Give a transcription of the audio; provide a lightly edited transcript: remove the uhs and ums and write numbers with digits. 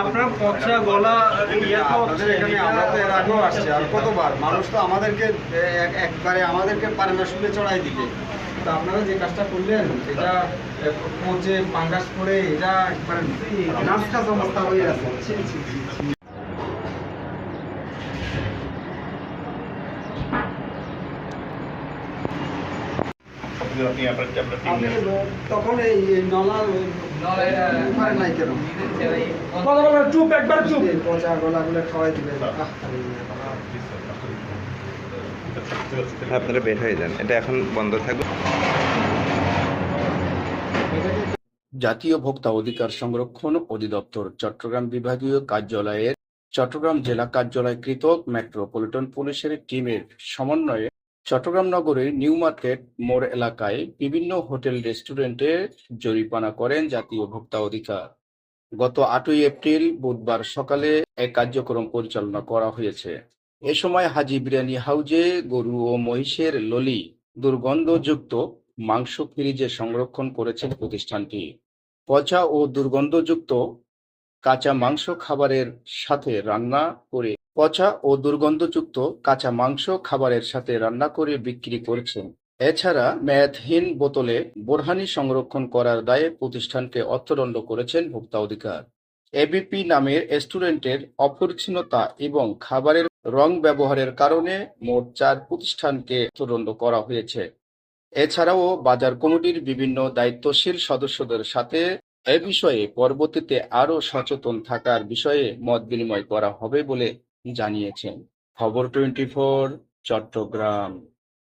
আপনার পচা গলা এখানে আমরা তো এর আগেও আসছি, আর কতবার মানুষ তো আমাদেরকে একবারে আমাদেরকে পারে না শুলে চড়াই দিতে। তো আপনারা যে কাজটা করলেন এটা পচে পাঙ্গাস করে এটা একবারে নাস্তাস অবস্থা হয়ে আছে। তখন এই নলা নাই কেন চুপ একবার চুপ পচা গলাগুলো খাওয়াই দিবে। আপনারা বের হয়ে যান, এটা এখন বন্ধ থাকবে। জাতীয় ভোক্তা অধিকার সংরক্ষণ অধিদপ্তর চট্টগ্রাম বিভাগীয় কার্যালয়ের চট্টগ্রাম জেলা কার্যালয় কৃতক মেট্রোপলিটন পুলিশের টিমের সমন্বয়ে চট্টগ্রাম নগরের নিউ মার্কেট মোড় এলাকায় বিভিন্ন হোটেল রেস্টুরেন্টে জরিমানা করেন জাতীয় ভোক্তা অধিকার। গত 8ই এপ্রিল বুধবার সকালে এক কার্যক্রম পরিচালনা করা হয়েছে। এ সময় হাজী বিরিয়ানি হাউজে গরু ও মহিষের ললি দুর্গন্ধযুক্ত মাংস ফ্রিজে সংরক্ষণ করেছে প্রতিষ্ঠানটি। পচা ও দুর্গন্ধযুক্ত কাঁচা মাংস খাবারের সাথে রান্না করে বিক্রি করছেন। এছাড়া মেয়াদহীন বোতলে বোরহানি সংরক্ষণ করার দায়ে প্রতিষ্ঠানকে অর্থদণ্ড করেছেন ভোক্তা অধিকার। এবিপি নামের রেস্টুরেন্টের অপরিচ্ছন্নতা এবং খাবারের রং ব্যবহারের কারণে মোট 4 প্রতিষ্ঠানকে অর্থদণ্ড করা হয়েছে। এছাড়াও বাজার কমিটির বিভিন্ন দায়িত্বশীল সদস্যদের সাথে এ বিষয়ে পরবর্তীতে আরও সচেতন থাকার বিষয়ে মত বিনিময় করা হবে বলে জানিয়েছেন। খবর 24 চট্টগ্রাম।